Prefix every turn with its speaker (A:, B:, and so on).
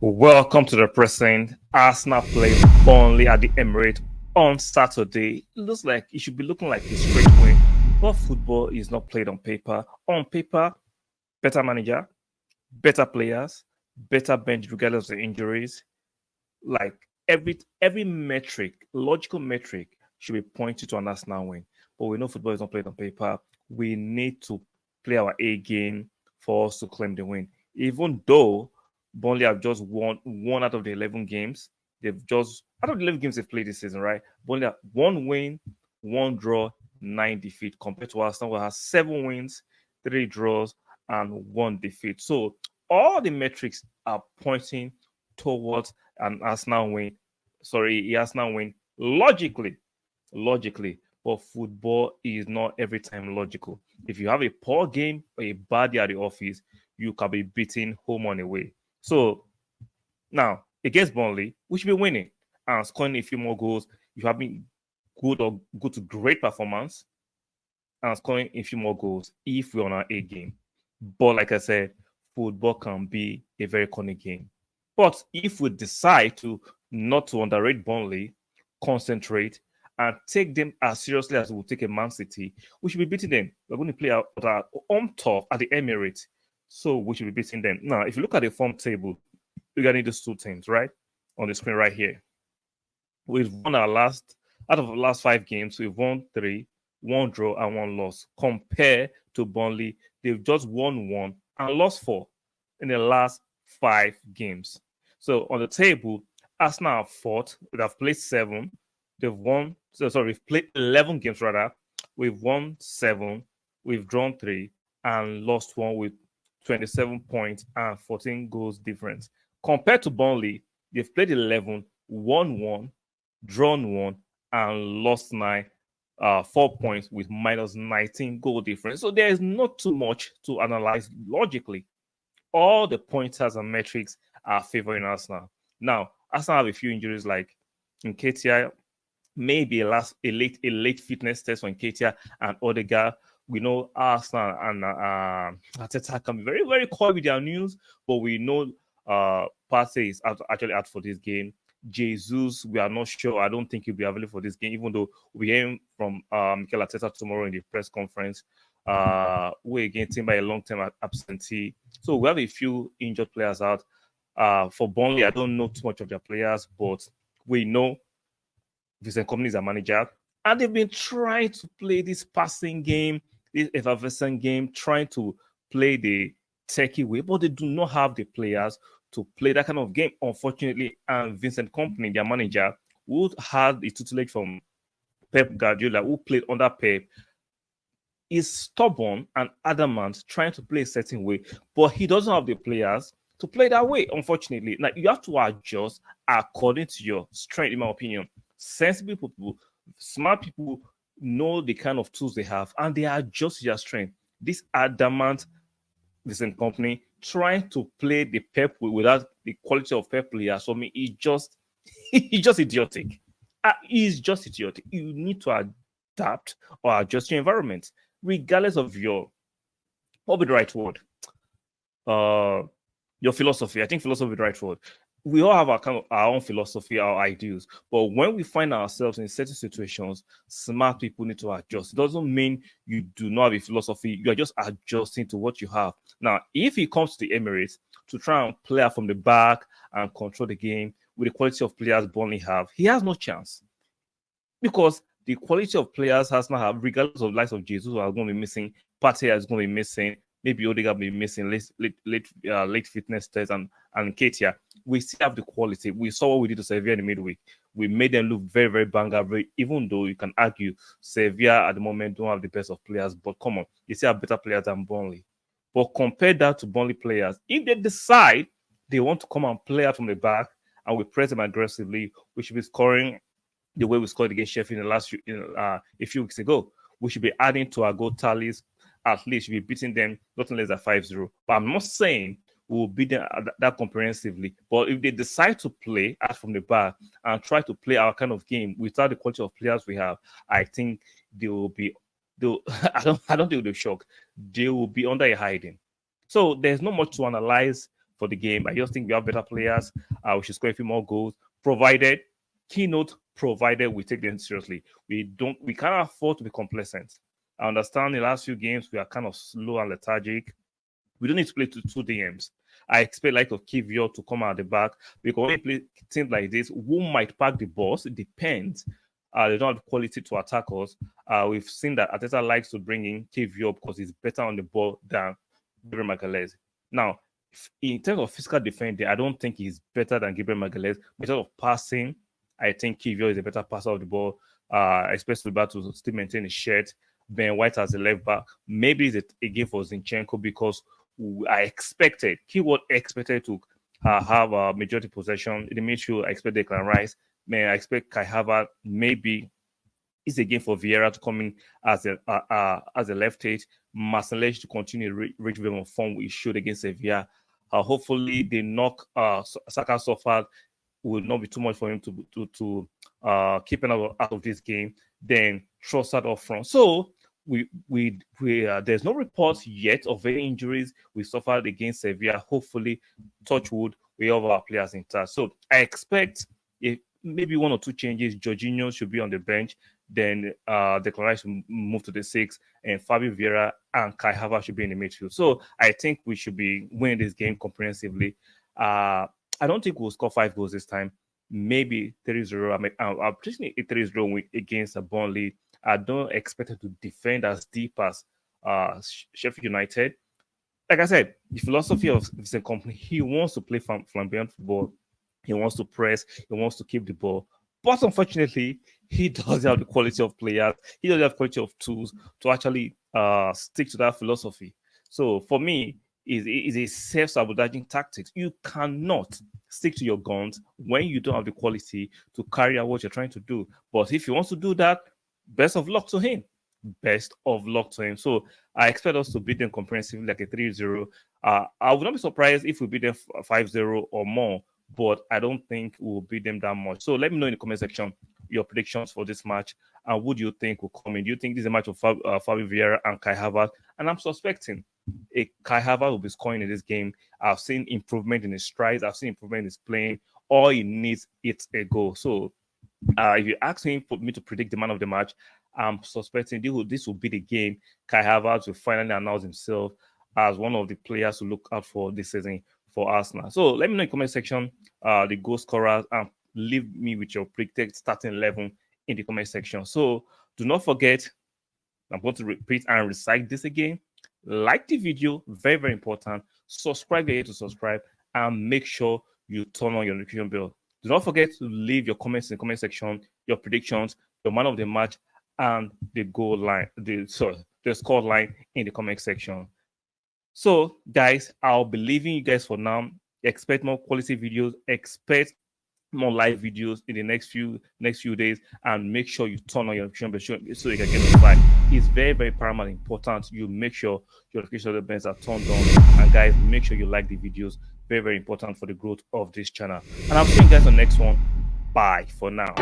A: Welcome to the present. Arsenal play Burnley at the Emirates on Saturday. It looks like it should be looking like a straight win, but football is not played on paper. On paper, better manager, better players, better bench regardless of the injuries. Like every metric, logical metric, should be pointing to an Arsenal win. But we know football is not played on paper. We need to play our A game for us to claim the win. Even though Burnley have just won one out of the 11 games, they've just out of the 11 games they've played this season, right? Burnley have one win, one draw, 9 defeat, compared to Arsenal, who has 7 wins, 3 draws, and 1 defeat. So all the metrics are pointing towards an Arsenal win. Sorry, Arsenal win logically. But football is not every time logical. If you have a poor game or a bad day at the office, you can be beaten home and away. So now against Burnley, we should be winning and scoring a few more goals. You have been good or good to great performance and scoring a few more goals if we're on our A game. But like I said, football can be a very corny game. But if we decide to not to underrate Burnley, concentrate, and take them as seriously as we'll take a Man City, we should be beating them. We're going to play out our home turf at the Emirates. So we should be beating them. Now, if you look at the form table regarding these two teams, right? On the screen right here. We've won out of the last 5 games, we've won 3, 1 draw, and 1 loss. Compared to Burnley, they've just won 1 and lost 4 in the last 5 games. So on the table, Arsenal have fought. They have played 7. We've played 11 games rather. We've won 7. We've drawn 3 and lost 1 with 27 points and 14 goals difference. Compared to Burnley, they've played 11, won 1, drawn 1, and lost 9. 4 points with minus 19 goal difference. So there is not too much to analyze logically. All the pointers and metrics are favoring Arsenal. Now, Arsenal have a few injuries like Nketiah, maybe a late fitness test on Nketiah and Odegaard. We know Arsenal and Arteta can be very, very coy with their news, but we know Partey is actually out for this game. Jesus, we are not sure. I don't think he'll be available for this game, even though we hear from Mikel Arteta tomorrow in the press conference. We're again team by a long-term absentee. So we have a few injured players out. For Burnley, I don't know too much of their players, but we know Vincent Kompany is a manager, and they've been trying to play this passing game, this effervescent game, trying to play the techie way, but they do not have the players to play that kind of game, unfortunately. And Vincent Kompany, their manager, who had the tutelage from Pep Guardiola, who played under Pep, is stubborn and adamant, trying to play a certain way, but he doesn't have the players to play that way, unfortunately. Like, you have to adjust according to your strength, in my opinion. Sensible people, smart people know the kind of tools they have, and they adjust their strength. This adamant Vincent Kompany trying to play the Pep without the quality of Pep players, for me, it's just idiotic. It's just idiotic. You need to adapt or adjust your environment, regardless of what would be the right word? Your philosophy. I think philosophy is the right word. We all have our own philosophy, our ideals. But when we find ourselves in certain situations, smart people need to adjust. It doesn't mean you do not have a philosophy. You are just adjusting to what you have. Now, if he comes to the Emirates to try and play out from the back and control the game with the quality of players Burnley have, he has no chance. Because the quality of players has not have, regardless of the likes of Jesus, who are going to be missing, Partey is going to be missing, maybe Odegaard will be missing, late fitness test and Nketiah. We still have the quality. We saw what we did to Sevilla in the midweek. We made them look very, very bang-up, even though you can argue Sevilla at the moment don't have the best of players. But come on, you still have better players than Burnley. But compare that to Burnley players. If they decide they want to come and play out from the back and we press them aggressively, we should be scoring the way we scored against Sheffield a few weeks ago. We should be adding to our goal tallies. At least we'll be beating them nothing less than 5-0. But I'm not saying we'll beat them that comprehensively. But if they decide to play out from the back and try to play our kind of game without the quality of players we have, I think they will be. I don't think they'll be shocked. They will be under a hiding. So there's not much to analyze for the game. I just think we have better players. We should score a few more goals, provided keynote provided we take them seriously. We can't afford to be complacent. I understand the last few games we are kind of slow and lethargic. We don't need to play two DMs. I expect like of Kivio to come out the back because when you play things like this, who might pack the balls? It depends. They don't have the quality to attack us. We've seen that Ateta likes to bring in Kivio because he's better on the ball than Gabriel Magalhaes. Now, in terms of physical defending, I don't think he's better than Gabriel Magalhaes. In terms of passing, I think Kivio is a better passer of the ball, especially about to still maintain his shirt. Ben White as a left back. Maybe it's a game for Zinchenko because I expected, keyword expected to have a majority possession. In the midfield, I expect Declan Rice. I expect Kai Havertz. Maybe it's a game for Vieira to come in as a left edge. Martinelli to continue reach the of form we showed against Sevilla. Hopefully, the knock Saka suffered will not be too much for him to keep out of this game. Then Trossard up front. So there's no reports yet of any injuries we suffered against Sevilla. Hopefully, touch wood, we have our players intact. So I expect maybe one or two changes. Jorginho should be on the bench. Then Declan Rice will move to the 6, and Fabio Vieira and Kai Havertz should be in the midfield. So I think we should be winning this game comprehensively. I don't think we'll score 5 goals this time. Maybe 3-0. I'm predicting a 3-0 against Burnley. I don't expect it to defend as deep as Sheffield United. Like I said, the philosophy of Vincent Kompany, he wants to play flamboyant football. He wants to press. He wants to keep the ball. But unfortunately, he doesn't have the quality of players. He doesn't have quality of tools to actually stick to that philosophy. So for me, is a self-sabotaging tactic. You cannot stick to your guns when you don't have the quality to carry out what you're trying to do. But if he wants to do that, best of luck to him. Best of luck to him. So I expect us to beat them comprehensively like a 3-0. I would not be surprised if we beat them 5-0 or more, but I don't think we'll beat them that much. So let me know in the comment section your predictions for this match and what do you think will come in. Do you think this is a match of Fabio Vieira and Kai Havertz? And I'm suspecting Kai Havertz will be scoring in this game. I've seen improvement in his strides. I've seen improvement in his playing. All he needs is a goal. So if you ask me for me to predict the man of the match, I'm suspecting this will be the game. Kai Havertz will finally announce himself as one of the players to look out for this season for Arsenal. So let me know in the comment section the goal scorers and leave me with your predicted starting 11 in the comment section. So do not forget, I'm going to repeat and recite this again. Like the video, very, very important. Subscribe here to subscribe and make sure you turn on your notification bell. Do not forget to leave your comments in the comment section, your predictions, your man of the match, and the goal line, the score line in the comment section. So, guys, I'll be leaving you guys for now. Expect more quality videos. Expect more live videos in the next few days, and make sure you turn on your notification bell so you can get notified. It's very, very paramount important. You make sure your notification bells are turned on, and guys, make sure you like the videos. Very, very important for the growth of this channel. And I'll see you guys on the next one. Bye for now.